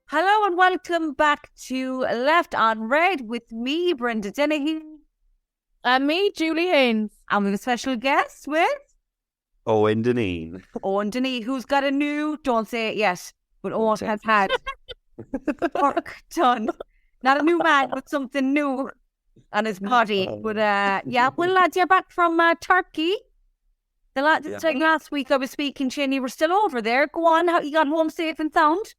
Hello and welcome back to Left on Red with me, Brenda Dennehy. And me, Julie Haynes. And we have a special guest with Owen Deneen. Owen Dennehy, who's got a new, don't say it yet, but Owen has had work done. Not a new man, but something new on his body. But well, lads, you're back from Turkey. Like last week I was speaking to you and you were still over there. Go on, how you got home safe and sound?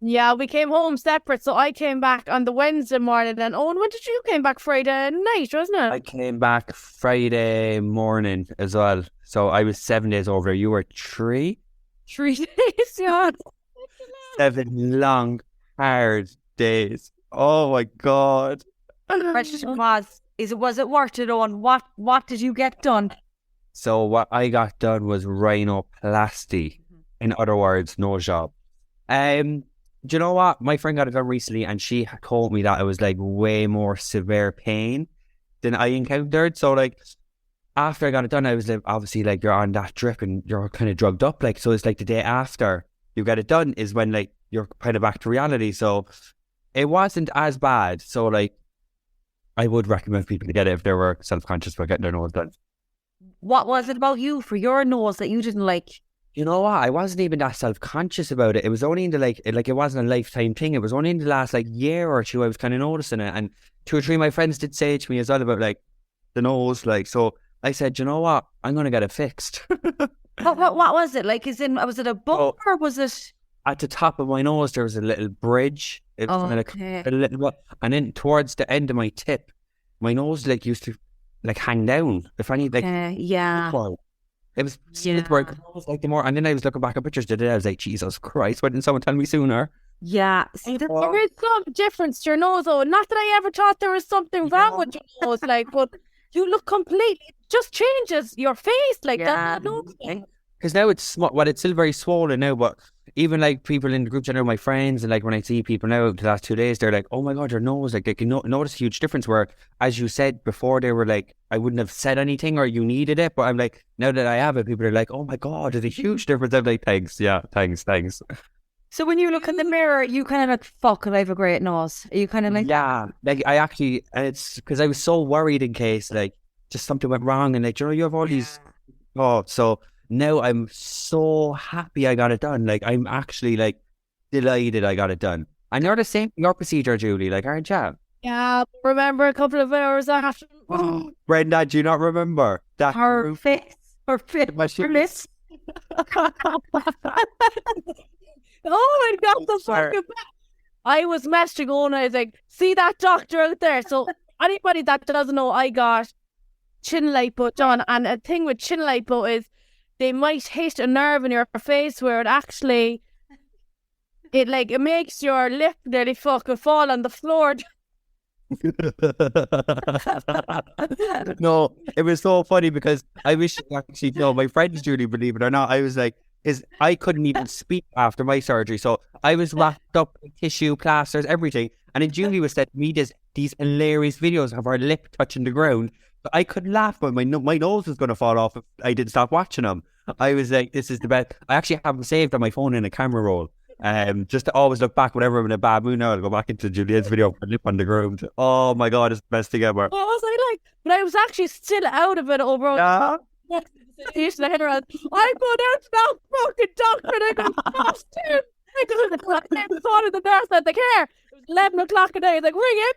Yeah, we came home separate, so I came back on the Wednesday morning. And Owen, when did you came back? Friday night, wasn't it? I came back Friday morning as well. So I was 7 days over. You were 3? 3 days, yeah. 7 long, hard days. Oh my God. Question was it worth it, Owen? What did you get done? So what I got done was rhinoplasty. In other words, no job. Do you know what? My friend got it done recently and she told me that it was like way more severe pain than I encountered. So like after I got it done, I was like, obviously like you're on that drip and you're kind of drugged up. Like, so it's like the day after you get it done is when like you're kind of back to reality. So it wasn't as bad. So like I would recommend people to get it if they were self-conscious about getting their nose done. What was it about you for your nose that you didn't like? You know what? I wasn't even that self-conscious about it. It was only in the like it wasn't a lifetime thing. It was only in the last like year or two I was kind of noticing it. And 2 or 3 of my friends did say to me as well about like the nose. Like, so I said, you know what? I'm going to get it fixed. What was it? Like, was it a bump or was it? At the top of my nose, there was a little bridge. It was a little, and then towards the end of my tip, my nose like used to like hang down. If I need like, it was like the more, and then I was looking back at pictures today. I was like, Jesus Christ! Why didn't someone tell me sooner? Yeah, there is some difference to your nose, though. Not that I ever thought there was something wrong with your nose, like, but you look completely. It just changes your face, like that. Because now it's still very swollen now, but even like people in the group chat, my friends, and like when I see people now the last 2 days, they're like, "Oh my God, your nose!" Like they can notice a huge difference. Where, as you said before, they were like, "I wouldn't have said anything," or "You needed it," but I'm like, now that I have it, people are like, "Oh my God, there's a huge difference." I'm like, "Thanks, yeah, thanks." So when you look in the mirror, you kind of like, "Fuck, I have a great nose." Are you kind of like, yeah, like I actually, and it's because I was so worried in case like just something went wrong, and like you have all these, so. Now I'm so happy I got it done. Like I'm actually like delighted I got it done. And you're the same your procedure, Julie, like aren't you? Yeah, remember a couple of hours after. Brenda, do you not remember that? Her face, her lips. Oh my God, the fucking. I was messaging on. I was like, see that doctor out there. So anybody that doesn't know, I got chin lipo done, and a thing with chin lipo is they might hit a nerve in your face where it actually, it makes your lip nearly fucking fall on the floor. No, it was so funny because I wish actually, my friends, Julie, believe it or not, I was like, I couldn't even speak after my surgery. So I was wrapped up in tissue, plasters, everything. And then Julie was sending me these hilarious videos of her lip touching the ground. But I could laugh, but my nose was going to fall off if I didn't stop watching them. I was like, this is the best. I actually have them saved on my phone in a camera roll. Just to always look back whenever I'm in a bad mood now, I'll go back into Juliet's video of her lip on the ground. Oh my God, it's the best thing ever. What was I like? But I was actually still out of it over. Yeah. I go down to that fucking doctor and I go, fast too. I thought of the nurse at the care. It was 11 o'clock a day. He's like, ring it.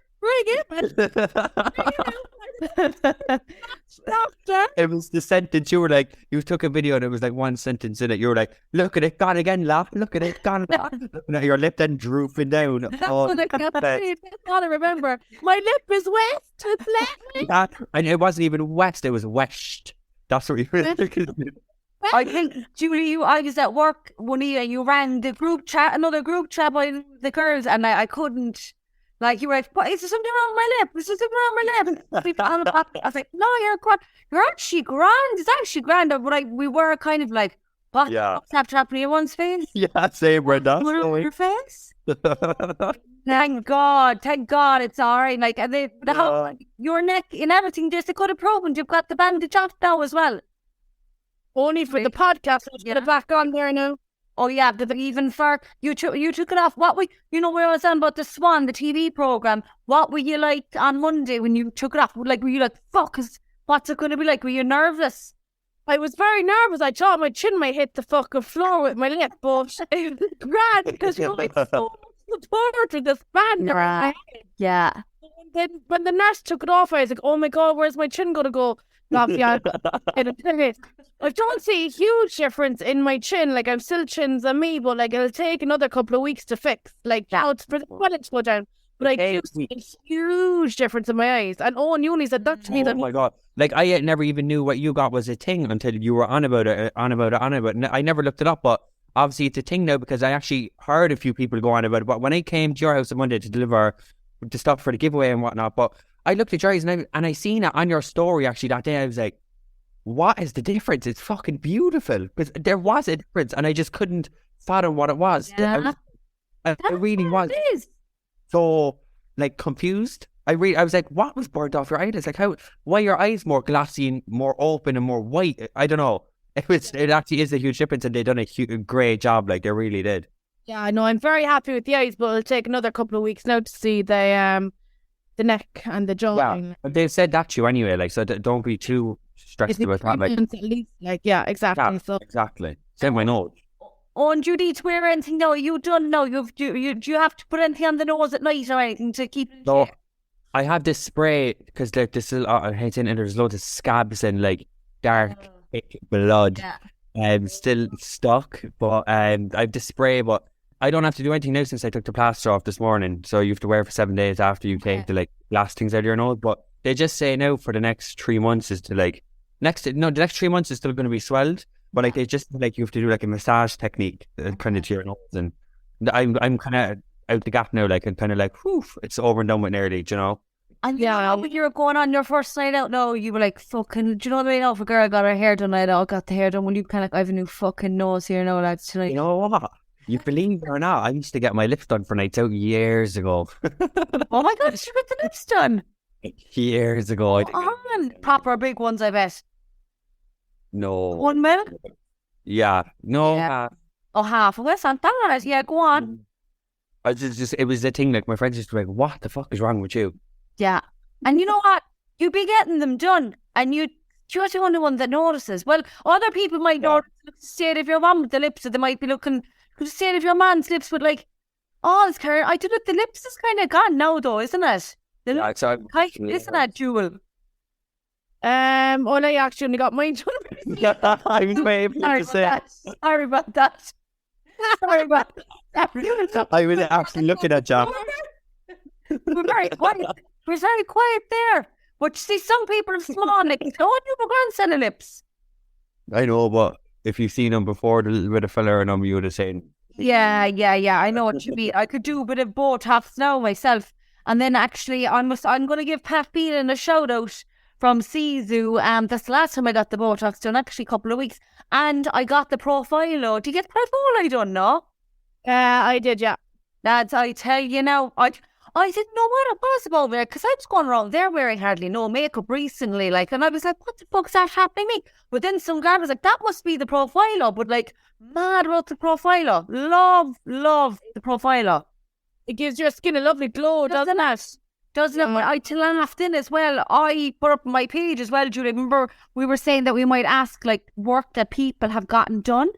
Doctor. It was the sentence you were like, you took a video and it was like one sentence in it. You were like, look at it, gone again, laugh. Look at it, gone again. Your lip then drooping down. That's what I kept saying. That's all I remember. My lip is wet. It's wet. And it wasn't even wet, it was wetched. That's what you were thinking. I think, Julie, I was at work one year and you ran the group chat, another group chat by the girls, and I couldn't, like, you were like, what, is there something wrong with my lip? Is there something wrong with my lip? I was like, no, you're actually grand. It's actually grand. But we were kind of like, what? Yeah. What's happening in one's face? Yeah, same, Brenda. What on your face? Thank God it's all right. Like, and your neck and everything, just they could have proven you've got the bandage off now as well. Only for the podcast. Let's get it back on there now. Oh yeah, even for you took it off. What where I was on about the Swan, the TV program. What were you like on Monday when you took it off? Like, were you like, fuck, what's it going to be like? Were you nervous? I was very nervous. I thought my chin might hit the fucking floor with my lip, but it was grand because you like so much support with this band. Yeah. And then when the nurse took it off, I was like, oh my God, where's my chin going to go? I don't see a huge difference in my chin. Like, I'm still chins on me, but like it'll take another couple of weeks to fix. Like, now it's for the quality to go down. But I do see a huge difference in my eyes. And Owen Uni said that to me. Oh my God. Like, I never even knew what you got was a thing until you were on about it. I never looked it up, but obviously it's a thing now because I actually heard a few people go on about it. But when I came to your house on Monday to deliver the stuff for the giveaway and whatnot, but I looked at your eyes and I seen it on your story actually that day. I was like, what is the difference? It's fucking beautiful. Because there was a difference and I just couldn't fathom what it was. Yeah. I really was so like confused. I was like, what was burnt off your eyelids? Like, why are your eyes more glassy and more open and more white? I don't know. It actually is a huge difference and they've done a great job. Like, they really did. Yeah, I know. I'm very happy with the eyes, but it'll take another couple of weeks now to see the neck and the jaw. Yeah, but they've said that to you anyway. Like, so don't be too stressed about that. Like, at least, like, yeah, exactly. Yeah, so exactly. Same my nose. Oh, and do you need to wear anything now? You done now? Do you have to put anything on the nose at night or anything to keep it? No, I have this spray because there's there's loads of scabs and like dark thick blood still stuck. But I've this spray, but I don't have to do anything now since I took the plaster off this morning. So you have to wear it for 7 days after you take the like last things out of your nose. But they just say now for the next 3 months is to like the next 3 months is still going to be swelled. But like they just like you have to do like a massage technique kind of to your nose, and I'm kind of out the gap now. Like I'm kind of like, whew, it's over and done with nearly, you know. And when you were going on your first night out, no, you were like, fucking, do you know what I mean? If a girl got her hair done, I got the hair done. When you kind of like, I have a new fucking nose here now, lads, tonight. You know what? You believe it or not, I used to get my lips done for nights out years ago. Oh my God, you got the lips done? Years ago. Proper big ones, I bet. No. 1 mil? Yeah. No. Yeah. Half of us on that. Yeah, go on. I just it was the thing, like my friends used to be like, what the fuck is wrong with you? Yeah. And you know what? You'd be getting them done and you're the only one that notices. Well, other people might notice the state of your mum with the lips, or they might be looking the state of your man's lips with like, oh, it's kind of, I do look, the lips is kind of gone now though, isn't it? Isn't that Jewel? Well, I actually only got mine done. I was waiting to say. Sorry about that. I was actually looking at you. We're very quiet. We're very quiet there. But you see, some people have small lips. Don't you have a grand set of lips? I know, but if you've seen them before, the little bit of filler in them, you would have seen. Yeah. I know what you mean. I could do a bit of Botox now myself. And then actually, I'm going to give Pat Beelan a shout out from Sisu. That's the last time I got the Botox done, actually a couple of weeks. And I got the Profilo. Did you get the Profilo done, no? I did, yeah. Lads, I tell you now, I didn't know what it was about there, because I was going around there wearing hardly no makeup recently, like, and I was like, what the fuck's that happening to me? But then some guy was like, that must be the Profilo, but like, mad about the Profilo. Love the Profilo. It gives your skin a lovely glow, doesn't it? Doesn't it? I laughed in as well. I put up my page as well, Julie. Remember, we were saying that we might ask like work that people have gotten done,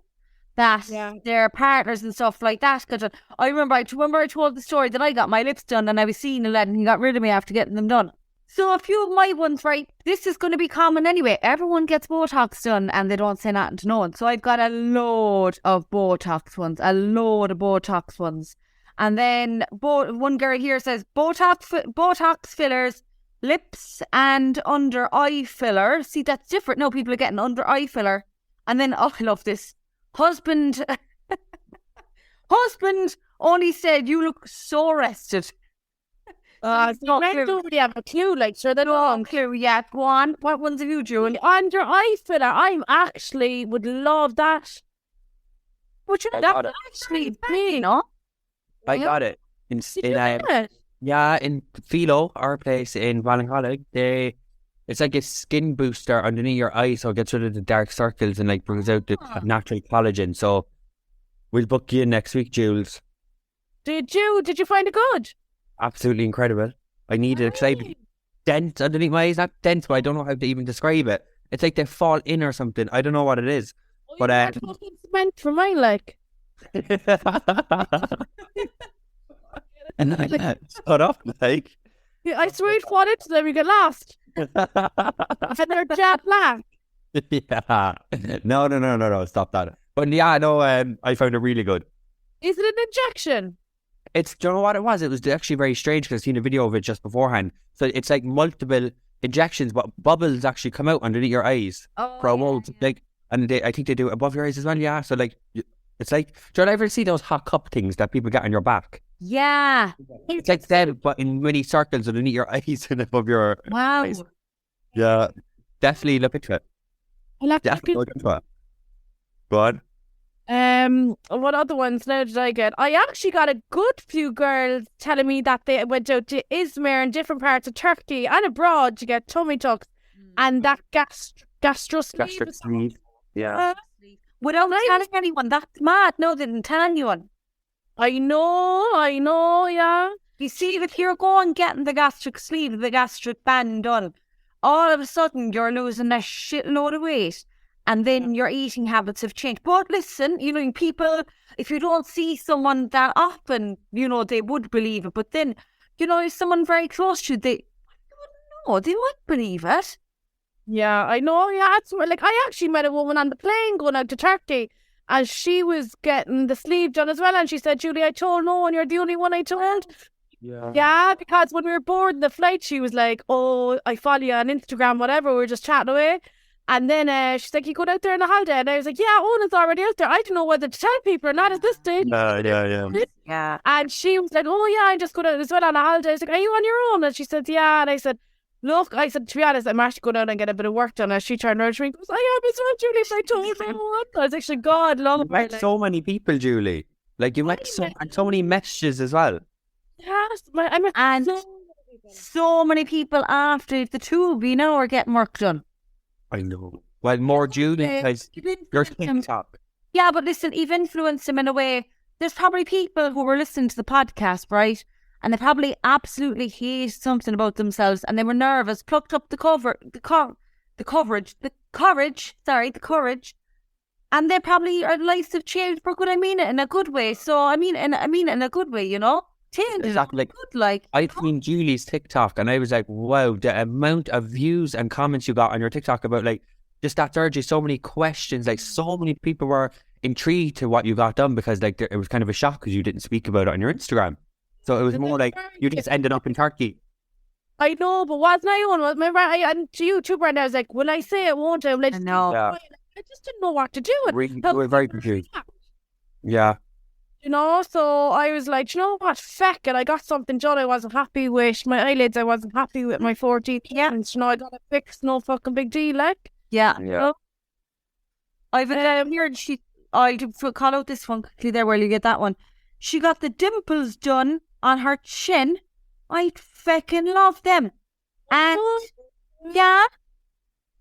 that their partners and stuff like that. Cause I remember I told the story that I got my lips done and I was seeing a lad and he got rid of me after getting them done. So a few of my ones, right, this is going to be common anyway. Everyone gets Botox done and they don't say nothing to no one. So I've got a load of Botox ones. And then one girl here says Botox fillers, lips and under eye filler. See, that's different. No, people are getting under eye filler. And then, oh, I love this. Husband only said, you look so rested. Men don't really have a clue, like, sure, they don't. Clue, yeah, go on. What ones have you doing? Under eye filler, I actually would love that. But you know, that's actually me, no? I got it. In Philo, our place in Ballincollig, they It's like a skin booster underneath your eye, so it gets rid of the dark circles and like brings out the natural collagen. So we'll book you in next week, Jules. Did you find it good? Absolutely incredible. I need it because I have dents underneath my eyes. Not dents, but I don't know how to even describe it. It's like they fall in or something. I don't know what it is. But It's meant for my leg. and then shut up, like. Yeah, I swear it fall into them, we get lost. And they're jet black. Yeah. No. Stop that. But yeah, no, I found it really good. Is it an injection? Do you know what it was? It was actually very strange because I've seen a video of it just beforehand. So it's like multiple injections, but bubbles actually come out underneath your eyes. For a mold. Like, and I think they do it above your eyes as well, yeah. So like, it's like, do you ever see those hot cup things that people get on your back? Yeah. It's like that, but in many circles underneath your eyes and above your eyes. Yeah. Definitely look into it. I'll have Definitely look into it. Go on. What other ones now did I get? I actually got a good few girls telling me that they went out to Izmir and different parts of Turkey and abroad to get tummy tucks and that gastro sleeve. Yeah. Without telling anyone, that's mad. No, they didn't tell anyone. I know, yeah. You see, if you're going getting the gastric sleeve, the gastric band done, all of a sudden you're losing a shitload of weight. And then your eating habits have changed. But listen, people, if you don't see someone that often, they would believe it. But then, if someone very close to you, they wouldn't believe it. Yeah, I know. Yeah, it's like I actually met a woman on the plane going out to Turkey, and she was getting the sleeve done as well. And she said, "Julie, I told no one. You're the only one I told." Yeah, because when we were boarding the flight, she was like, "Oh, I follow you on Instagram, whatever." We were just chatting away. And then she's like, "You go out there on a holiday?" And I was like, "Yeah, Owen's already out there. I don't know whether to tell people or not at this stage." Yeah. And she was like, "Oh, yeah, I just go out as well on a holiday." I was like, "Are you on your own?" And she said, "Yeah." And I said, "Look," I said, "to be honest, I'm actually going out and get a bit of work done." And she turned around to me and goes, "I am as well, Julie. I told no one." I was actually, God, love You met so many people, Julie. Like, you met so many messages as well. Yes, I met so many people after the tube, are getting work done. I know. Well, more Julie, because you're TikTok. Yeah, but listen, you've influenced them in a way. There's probably people who were listening to the podcast, right? And they probably absolutely hate something about themselves and they were nervous, plucked up the courage. And they probably, our lives have changed for good. I mean it in a good way. So, I mean it in a good way, Exactly. I've seen Julie's TikTok and I was like, wow, the amount of views and comments you got on your TikTok about like just that surgery, so many questions, like so many people were intrigued to what you got done because like it was kind of a shock because you didn't speak about it on your Instagram. So it was more like you just ended up in Turkey. I know, but wasn't I on? Remember, and to you too, Brenda, I was like, will I say it, won't I? I know. Yeah. I just didn't know what to do. We were very confused. Yeah. So I was like, what, feck it, I got something done I wasn't happy with, my eyelids, I wasn't happy with my 14th. Yeah. And, I got it fixed, no fucking big deal, like. Yeah. I've heard I'll call out this one quickly there while you get that one. She got the dimples done on her chin. I feckin' love them. And, yeah,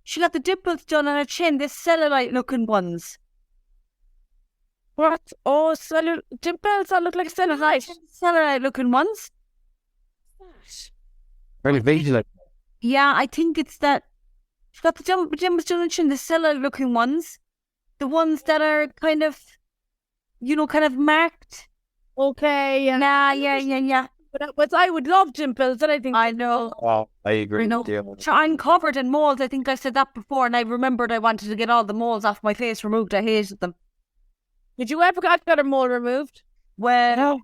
she got the dimples done on her chin, the cellulite looking ones. What? Oh, dimples that look like cellulite. Cellulite looking ones. Very vigilant. Yeah, I think it's that. She's got the dimples done on her chin, the cellulite looking ones. The ones that are kind of marked. Okay. Yeah. But I would love dimples, and I think... I know. Oh, I agree. I'm covered in moles. I think I said that before, and I remembered I wanted to get all the moles off my face removed. I hated them. Did you ever get a mole removed? Well,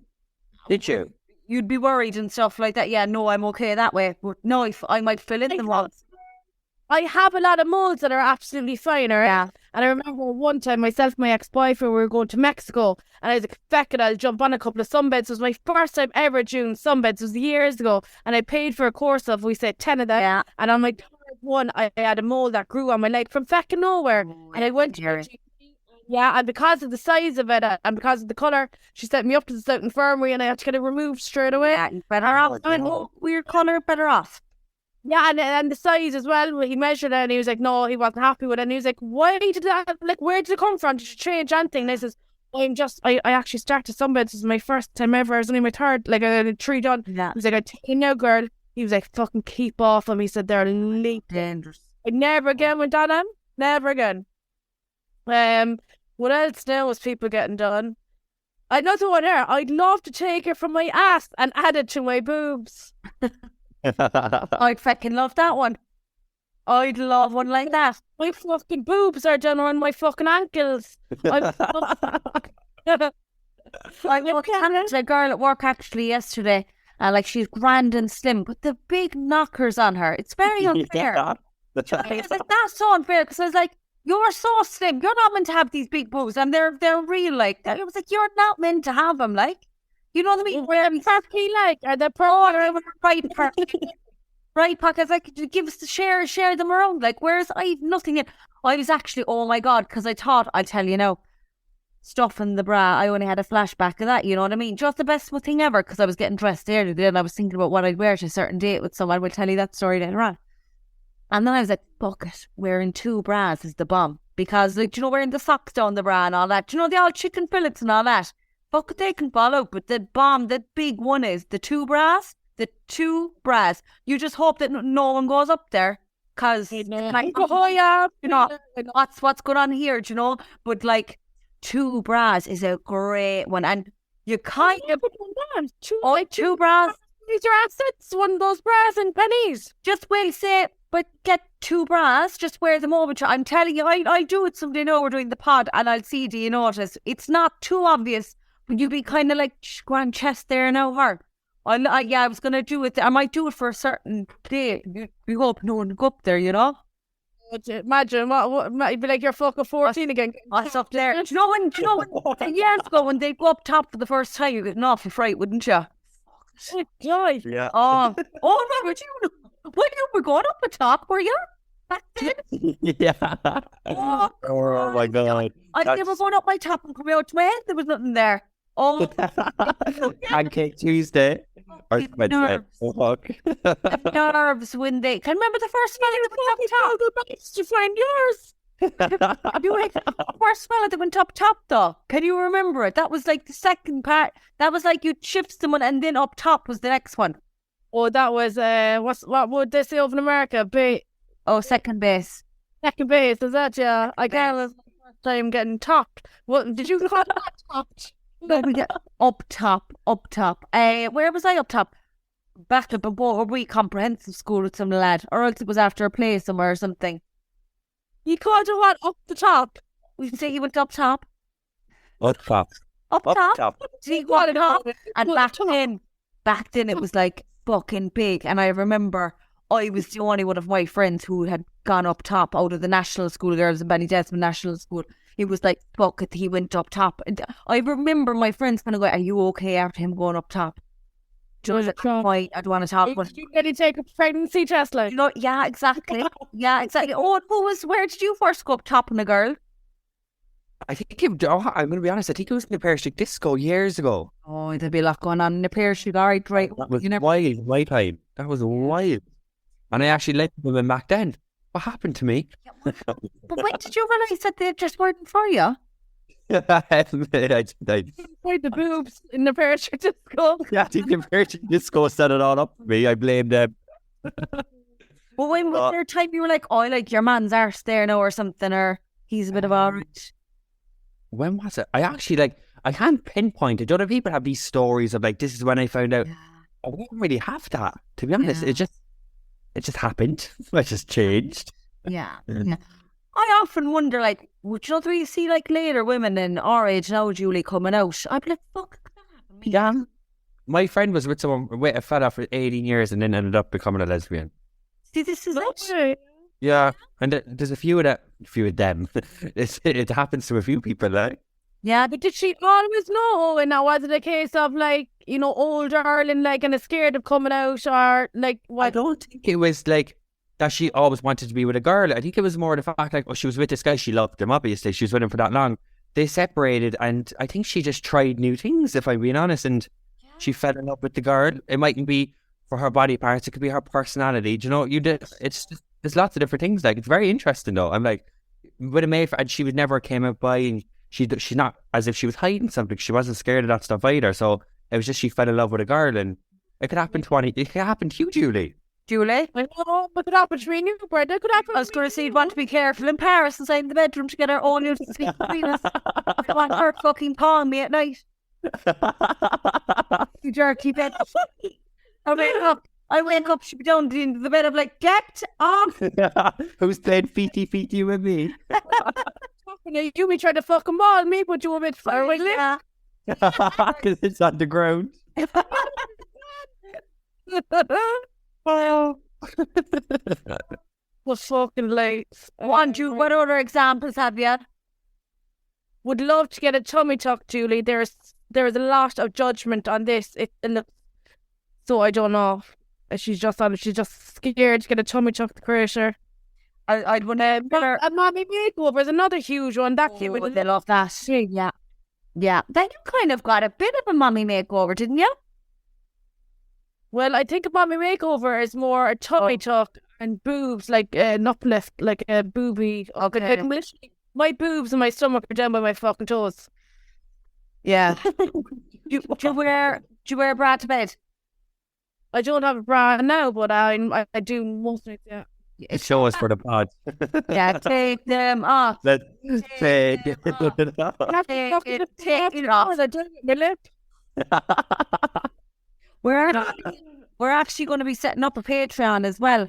did you? You'd be worried and stuff like that. Yeah, no, I'm okay that way. But no, if I might fill in the moles. I have a lot of moles that are absolutely fine, right? Yeah. And I remember one time myself and my ex-boyfriend, we were going to Mexico, and I was like, feck it, I'll jump on a couple of sunbeds. It was my first time ever doing sunbeds. It was years ago, and I paid for a course of, we said, 10 of them. Yeah. And on my third one, I had a mole that grew on my leg from fecking nowhere. And I went to GP. Yeah, and because of the size of it and because of the colour, she sent me up to the South Infirmary and I had to get it removed straight away. Yeah, better off. I mean, weird colour, better off. Yeah, and the size as well. He measured it and he was like, no, he wasn't happy with it. And he was like, why did that, like, where did it come from? Did you change anything? And I says, I actually started sunbed. This is my first time ever. It's only my third, like, I had 3 done. Yeah. He was like, I tell you now, girl. He was like, fucking keep off him. He said, they're dangerous. I never again went on him. Never again. What else now was people getting done? Another one there. I'd love to take it from my ass and add it to my boobs. I'd fucking love that one. I'd love one like that. My fucking boobs are done on my fucking ankles. I looked at a girl at work actually yesterday, and like she's grand and slim, but the big knockers on her. It's very unfair. It's like, that's so unfair because I was like, you're so slim. You're not meant to have these big boobs, and they're real. Like I was like, you're not meant to have them. Like, you know what I mean? Where perfectly like are they right pockets? Like, give us the share them around. Like, whereas I've nothing in. I was actually, oh my god, because I thought, I'll tell you now, stuff in the bra. I only had a flashback of that. You know what I mean? Just the best thing ever because I was getting dressed earlier today and I was thinking about what I'd wear to a certain date with someone. We'll tell you that story later on. And then I was like, fuck it, wearing 2 bras is the bomb. Because, like, you know, wearing the socks down the bra and all that. You know, the old chicken fillets and all that. Fuck it, they can fall out. But the bomb, the big one is the 2 bras. The 2 bras. You just hope that no one goes up there. Because, like, oh yeah, you know, what's going on here, do you know? But, like, 2 bras is a great one. And you kind of... 2 bras. These are assets, one of those bras and pennies. Just will say... But get 2 bras, just wear them over. I'm telling you, I'll do it someday now. We're doing the pod and I'll see, do you notice? It's not too obvious, but you'll be kind of like, go on chest there now, her. I was going to do it. I might do it for a certain day. We hope no one go up there, you know? Imagine, what you'd be like you're fucking 14 again. What's up there? Do you know when years ago when they'd go up top for the first time, you'd get an awful fright, wouldn't you? Joy. Yeah. Oh, no, but you when you were going up the top, were you? Yeah. Oh my god. I never going up my top and coming out to my head. There was nothing there. Oh, Pancake Tuesday. Or nerves. Nerves when they. Can you remember the first fella that went up top? To find yours. You like first fella that went up top though. Can you remember it? That was like the second part. That was like you'd shift someone and then up top was the next one. Oh, that was what would they say over in America? Second base. Second base, is that yeah? I can't remember the first time getting topped. What did you call that topped? Up top. Where was I up top? Back up a wee comprehensive school with some lad, or else it was after a play somewhere or something. You called it what? Up the top? We say he went up top. Up top. Up top. Did he go up top? And back then it was like fucking big. And I remember I was the only one of my friends who had gone up top out of the national school girls in Ballydesmond National School. It was like, fuck it, he went up top. And I remember my friends kind of going, are you okay after him going up top? Just why I don't want to talk about it. Did he take a pregnancy test like? You know, yeah, exactly. Oh, where did you first go up top on a girl? I think I'm going to be honest, I think it was in the parachute disco years ago. Oh, there'd be a lot going on in the parachute. All right. That was wild, my time. That was wild. And I actually let women back then. What happened to me? But when did you realise that they just weren't for you? I Quite the boobs in the parachute disco. Yeah, I think the parachute disco set it all up for me. I blame them. But when was there a time you were like, oh, like your man's arse there now or something, or he's a bit of orange? When was it? I actually I can't pinpoint it. Other people have these stories of like, this is when I found out. Yeah. I don't really have that, to be honest. Yeah. It just happened. It just changed. Yeah. I often wonder, like, would you know, you see like later women in our age now, Julie, coming out? I'd be like, fuck, that happened to me. Yeah. My friend was with a fella for 18 years and then ended up becoming a lesbian. See, this is it. Yeah, and there's a few of them. It happens to a few people, like. Yeah, but did she always know? And now was it a case of like, you know, older Ireland, like, and is scared of coming out, or like what? I don't think it was like that she always wanted to be with a girl. I think it was more the fact like, she was with this guy, she loved him, obviously. She was with him for that long. They separated, and I think she just tried new things, if I'm being honest, and she fell in love with the girl. It mightn't be for her body parts. It could be her personality. Do you know, it's just, there's lots of different things. Like, it's very interesting though. I'm like, with a mate, and she would never came out by, and she's not as if she was hiding something. She wasn't scared of that stuff either. So it was just she fell in love with a girl, and it could happen it could happen to you, Julie. Julie? I know, but it could happen to me and you, Brenda. It could happen. I was going to say, you'd want to be careful in Paris inside the bedroom to get her own little sleep between us. I want her fucking pawing me at night. You jerky bitch. I wake up, she'd be down in the bed. I'm like, get off. Who's playing feety with me? You be trying to fucking ball me, but you're a bit far away. Yeah. Because it's on the ground. Well, Was fucking late. what other examples have you? Would love to get a tummy tuck, Julie. There's a lot of judgment on this. It looks, so I don't know. She's just scared to get a tummy tuck to creator. I'd want to. A mommy makeover is another huge one. That kid would they love that. Yeah. Yeah. Then you kind of got a bit of a mummy makeover, didn't you? Well, I think a mommy makeover is more a tummy tuck and boobs, like an uplift, like a boobie. Okay. My boobs and my stomach are down by my fucking toes. Yeah. do you wear a bra to bed? I don't have a bra now, but I do most nights, yeah. Show us for the pod. Yeah, take them off. Let's take it off. Take it off. I do my lip. We're actually going to be setting up a Patreon as well.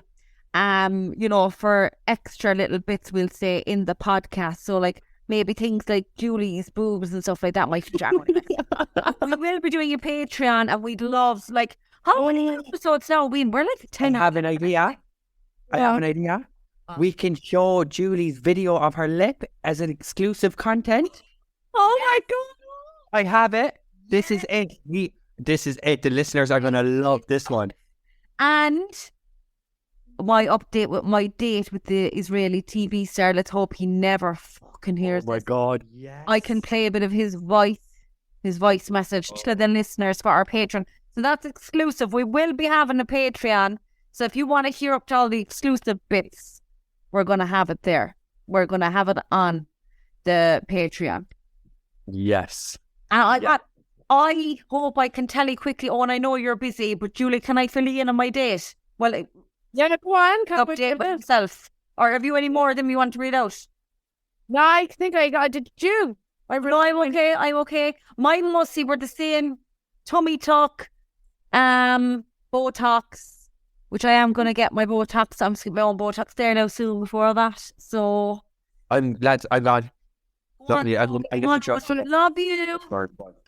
For extra little bits we'll say in the podcast. So like maybe things like Julie's boobs and stuff like that might be jamming. We will be doing a Patreon, and we'd love, like, how many episodes now? We're like 10. I have an idea. We can show Julie's video of her lip as an exclusive content. Oh my God. I have it. This is it. This is it. The listeners are going to love this one. And my update with my date with the Israeli TV star. Let's hope he never fucking hears. Oh my God, yes. I can play a bit of his voice message to the listeners for our Patreon. So that's exclusive. We will be having a Patreon. So if you want to hear up to all the exclusive bits, we're going to have it there. We're going to have it on the Patreon. Yes. And I hope I can tell you quickly. Oh, and I know you're busy, but Julie, can I fill you in on my date? Well, yeah, go on. Update with himself. Or have you any more of them you want to read out? No, I think I got it. You? I'm okay. Mine mostly were the same. Tummy tuck, Botox, which I am going to get my Botox. I'm going to get my own Botox there now soon before that. So I'm glad. Love you. Love you.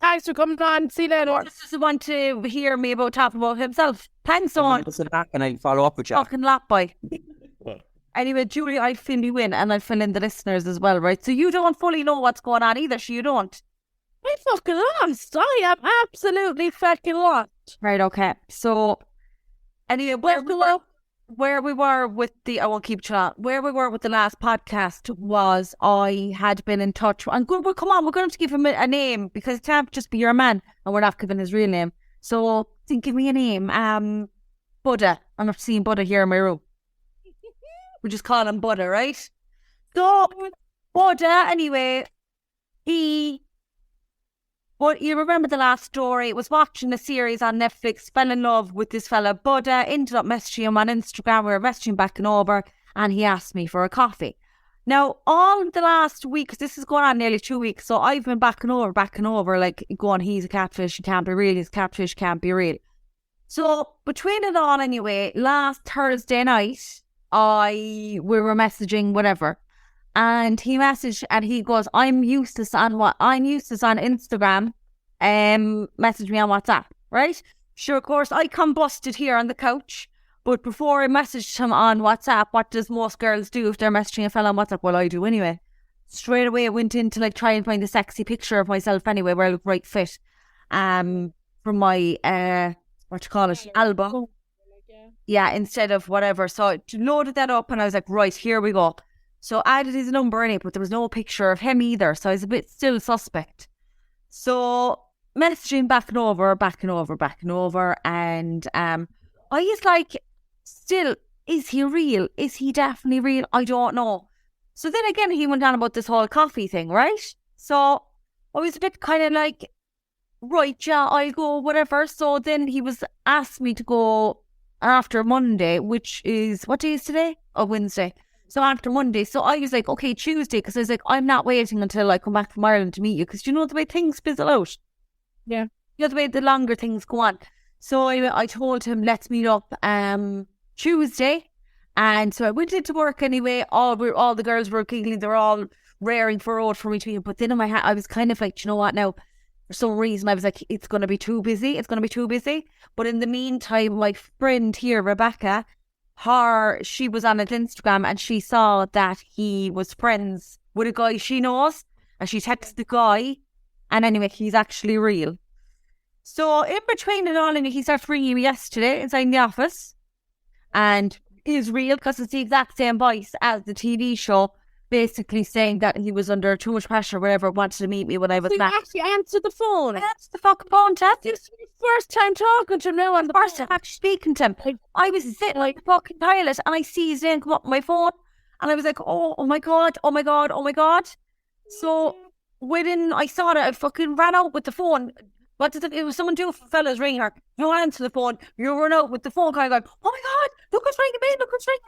Thanks for coming on. See you later. Just want to hear me talking about himself. Thanks so much. Listen back and I'll follow up with you. Fucking lap boy. Anyway, Julie, I'll fill you in, and I'll fill in the listeners as well, right? So you don't fully know what's going on either, so you don't. I'm fucking lost. I am absolutely fucking lost. Right, okay. So, anyway, where we were with the last podcast was I had been in touch. And good, well, come on, we're going to have to give him a name, because it can't just be your man, and we're not giving his real name. So, give me a name. Buddha. I'm not seeing Buddha here in my room. We just call him Buddha, right? So, Buddha, anyway, but you remember the last story? It was watching a series on Netflix, fell in love with this fella, Buddha, ended up messaging him on Instagram. We were messaging back and over, and he asked me for a coffee. Now, all the last week, because this is going on nearly 2 weeks, so I've been back and over, like, going, he's a catfish, he can't be real, he's a catfish, can't be real. So, between it all anyway, last Thursday night, we were messaging, whatever, and he messaged, and he goes, I'm useless on Instagram, message me on WhatsApp, right? Sure, of course, I come busted here on the couch, but before I messaged him on WhatsApp, what does most girls do if they're messaging a fella on WhatsApp? Well, I do anyway. Straight away, I went in to, like, try and find a sexy picture of myself anyway, where I look right fit, from my, album. Yeah, instead of whatever. So I loaded that up, and I was like, right, here we go. So I added his number in it, but there was no picture of him either. So I was a bit still suspect. So messaging back and over. And I was like, still, is he real? Is he definitely real? I don't know. So then again, he went on about this whole coffee thing, right? So I was a bit kind of like, right, yeah, I'll go, whatever. So then he was asked me to go after Monday, which is, what day is today? Oh, Wednesday. So after Monday. So I was like, okay, Tuesday, because I was like, I'm not waiting until I come back from Ireland to meet you, because you know the way things fizzle out. Yeah. You know the way the longer things go on. So I told him, let's meet up Tuesday. And so I went into work anyway. All the girls were giggling. They were all raring for road for me to meet him. But then in my head, I was kind of like, do you know what now? For some reason, I was like, it's going to be too busy. It's going to be too busy. But in the meantime, my friend here, Rebecca, she was on his Instagram and she saw that he was friends with a guy she knows. And she texted the guy. And anyway, he's actually real. So in between it all, and he started ringing me yesterday inside the office. And is real because it's the exact same voice as the TV show, basically saying that he was under too much pressure, whatever, wanted to meet me when I was back. You actually answered the phone. That's the fucking phone, Ted. This is your first time talking to him now on the First phone. time actually speaking to him. I was sitting like the fucking toilet and I see his name come up on my phone and I was like, oh my God. So I saw that, I fucking ran out with the phone. What did it was someone do? Fellas ring her. You answer the phone. You run out with the phone kind of going, oh my God, look what's ringing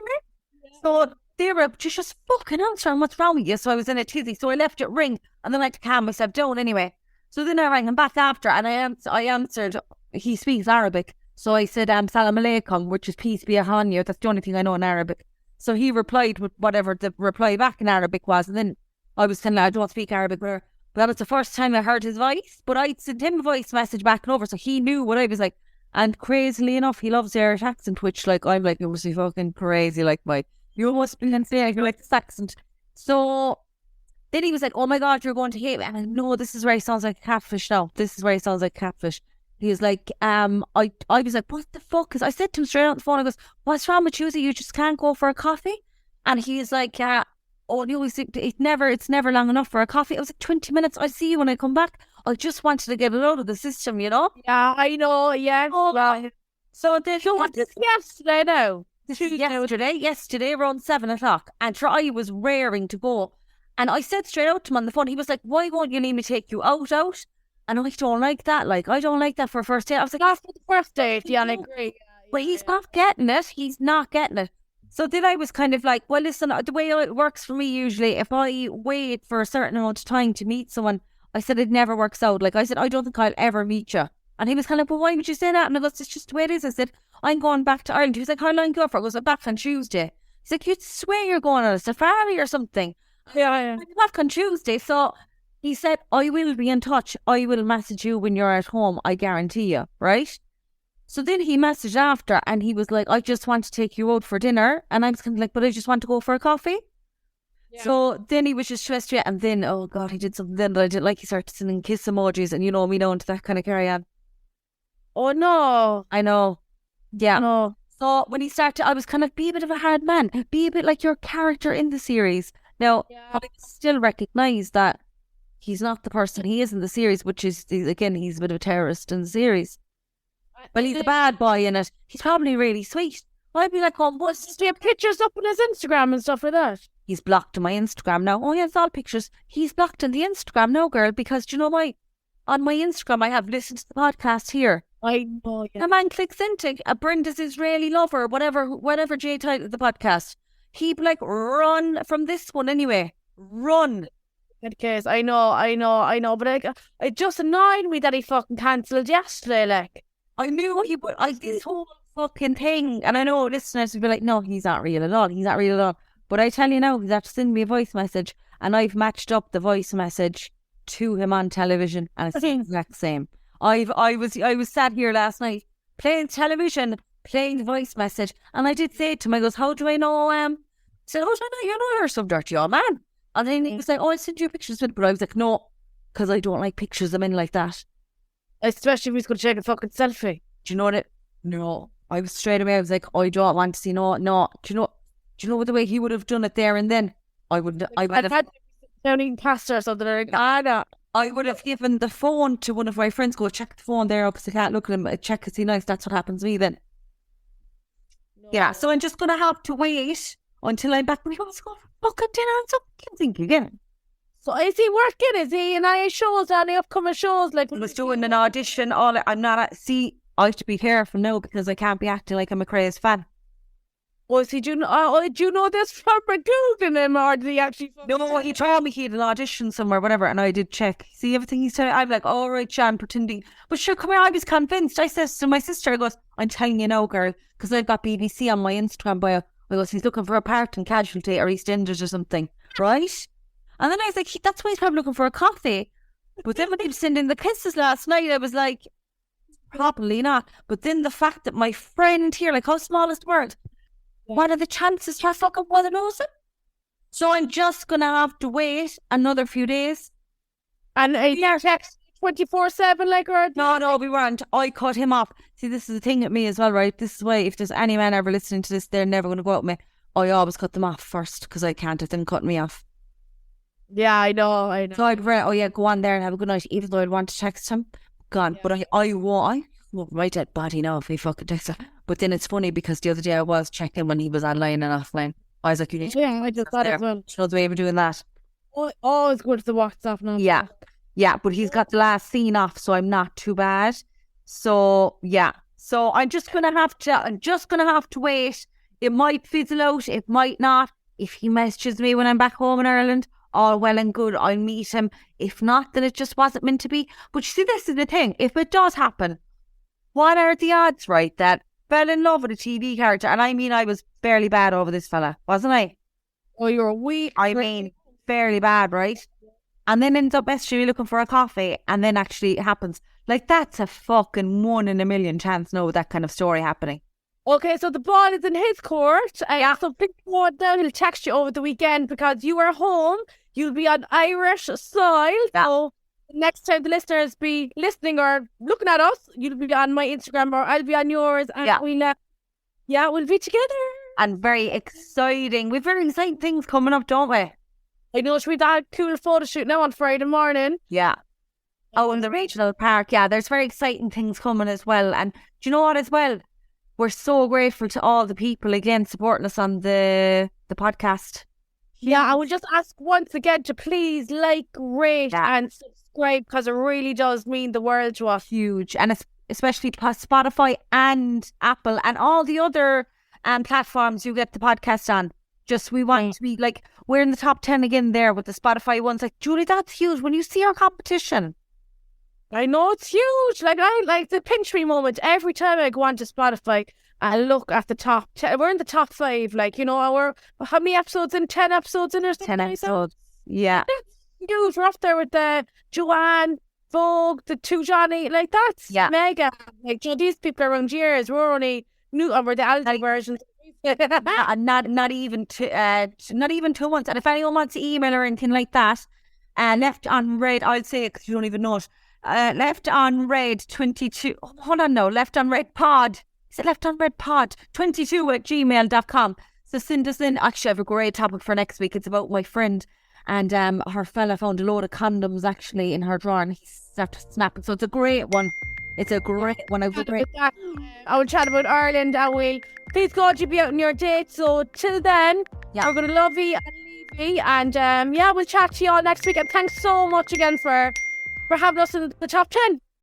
me. Yeah. So they were just fucking answering, what's wrong with you? So I was in a tizzy. So I left it ring and then I had to calm myself down anyway. So then I rang him back after and I answered. He speaks Arabic. So I said, Salam alaikum, which is peace be upon you. That's the only thing I know in Arabic. So he replied with whatever the reply back in Arabic was. And then I was telling him, I don't speak Arabic, but that was the first time I heard his voice. But I sent him a voice message back and over. So he knew what I was like. And crazily enough, he loves the Irish accent, which like, I'm like, you must be fucking crazy. Like you must be insane. You like this accent. So then he was like, oh my God, you're going to hate me. And I know this is where he sounds like a catfish now. He was like, I was like, what the fuck? Because I said to him straight on the phone, I goes, what's wrong with you? You just can't go for a coffee? And he's like, oh, no, it's never long enough for a coffee. I was like, 20 minutes. I see you when I come back. I just wanted to get it out of the system, you know? Yeah, I know, yeah. Oh, well. So then, what is yesterday now? This is yesterday around 7 o'clock. And I was raring to go. And I said straight out to him on the phone, he was like, why won't you need me to take you out? And I don't like that. Like, I don't like that for a first date. I was like, after the first date, yeah, I agree. But he's not getting it. He's not getting it. So then I was kind of like, well, listen, the way it works for me usually, if I wait for a certain amount of time to meet someone, I said it never works out. Like I said, I don't think I'll ever meet you. And he was kind of like, well, why would you say that? And I goes, it's just the way it is. I said, I'm going back to Ireland. He was like, how long go for? I goes, I'm back on Tuesday. He's like, you'd swear you're going on a safari or something. Yeah. I'm back on Tuesday. So he said, I will be in touch. I will message you when you're at home. I guarantee you. Right? So then he messaged after and he was like, I just want to take you out for dinner. And I was kind of like, but I just want to go for a coffee. Yeah. So then he was just stressed out. And then, oh God, he did something then that I didn't like. He started sending kiss emojis and you know me now into that kind of carry on. Oh no. I know. Yeah. No. So when he started, I was kind of, be a bit of a hard man. Be a bit like your character in the series. Now, I still recognise that he's not the person he is in the series, which is, again, he's a bit of a terrorist in the series. Well, he's a bad boy in it. He's probably really sweet. I'd be like, oh, what's do you have pictures up on his Instagram and stuff like that? He's blocked on my Instagram now. Oh, yeah, it's all pictures. He's blocked on the Instagram now, girl, because do you know why? On my Instagram, I have listened to the podcast here. I know, yeah. A man clicks into Brenda's Israeli lover, whatever Jay titled the podcast. He'd be like, run from this one anyway. Run. In case, I know. But it just annoyed me that he fucking cancelled yesterday, like. I knew he would. This whole fucking thing. And I know listeners would be like, no, he's not real at all. But I tell you now, he's after sending me a voice message. And I've matched up the voice message to him on television. And it's the exact same. I was sat here last night playing television, playing the voice message. And I did say to him, I goes, how do I know? I said, how do I know you're some dirty old man? And then he was like, oh, I'll send you pictures. But I was like, no, because I don't like pictures of men like that. Especially if he's going to take a fucking selfie. Do you know what No. I was straight away, I was like, I don't want to see, no. Do you know the way he would have done it there and then? I would have had down eating pasta or something like that. I would have given the phone to one of my friends, go check the phone there, because I can't look at him, check, is he nice? That's what happens to me then. Yeah, so I'm just going to have to wait until I'm back. We was going for fucking dinner and something thinking again. So is he working? Is he in any shows, any upcoming shows? Like, I was doing an audition. I'm not. See, I have to be careful now because I can't be acting like I'm a crazy fan. was he doing? Do you know this from Googling him, or did he actually? No, he told me he had an audition somewhere, whatever, and I did check. See everything he's telling. I'm like, all right, Jan, pretending. But sure, come here. I was convinced. I says to my sister, I goes, I'm telling you now, girl, because I've got BBC on my Instagram bio. I goes, he's looking for a part in Casualty or EastEnders or something, right? And then I was like, that's why he's probably looking for a coffee. But then when he was sending the kisses last night, I was like, probably not. But then the fact that my friend here, like, how small is the world? What are the chances for fucking one of those? So I'm just going to have to wait another few days. And text 24/7, like, or No, we weren't. I cut him off. See, this is the thing with me as well, right? This is why if there's any man ever listening to this, they're never going to go out with me. I always cut them off first because I can't have them cutting me off. Yeah, I know. So I'd go on there and have a good night, even though I'd want to text him. Gone. Yeah. But I won't my dead body now if he fucking texts him. But then it's funny because the other day I was checking when he was online and offline. I was like, you need to. Yeah, I just thought it well. Should we ever doing that? Always go to the WhatsApp now. Yeah, but he's got the last scene off, so I'm not too bad. So yeah. So I'm just gonna have to wait. It might fizzle out, it might not. If he messages me when I'm back home in Ireland, all well and good, I'll meet him. If not, then it just wasn't meant to be. But you see, this is the thing. If it does happen, what are the odds, right, that fell in love with a TV character? And I mean, I was fairly bad over this fella, wasn't I? Oh, you're a wee. I mean, fairly bad, right? And then ends up messaging me looking for a coffee, and then actually it happens. Like, that's a fucking 1 in a million chance, no, that kind of story happening. Okay, so the ball is in his court. So pick one down. He'll text you over the weekend because you are home. You'll be on Irish soil. Yeah. So next time the listeners be listening or looking at us, you'll be on my Instagram or I'll be on yours. And we'll be together. And very exciting. We've very exciting things coming up, don't we? I know, should we that cool photo shoot now on Friday morning? Yeah. Oh, in the regional park. Yeah, there's very exciting things coming as well. And do you know what as well? We're so grateful to all the people again supporting us on the podcast. Yeah, I will just ask once again to please like, rate and subscribe because it really does mean the world to us. Huge. And especially Spotify and Apple and all the other platforms you get the podcast on. Just we want to be like, we're in the top 10 again there with the Spotify ones. Like, Julie, that's huge. When you see our competition. I know it's huge. Like, I like the pinch me moment every time I go onto Spotify. I look at the top 10. We're in the top 5. Like, you know, how many episodes in? 10 episodes in or something? 10 episodes. Yeah. That's huge. We're up there with the Joanne, Vogue, the 2 Johnny. Like, that's mega. Like, you know, these people are around years. We're only new, and we're the Aldi version. not even 2 months. And if anyone wants to email or anything like that, left on red, I'll say it because you don't even know it. Left on red 22. Oh, hold on, no. Left on red pod. Is it left on red pod 22@gmail.com? So send us in. Actually, I have a great topic for next week. It's about my friend, and her fella found a load of condoms actually in her drawer, and he started snapping. So it's a great one. It's a great one. I will chat about Ireland. I will. Please God, you be out on your date. So till then, we're going to love you and leave you. And we'll chat to you all next week. And thanks so much again for having us in the top 10.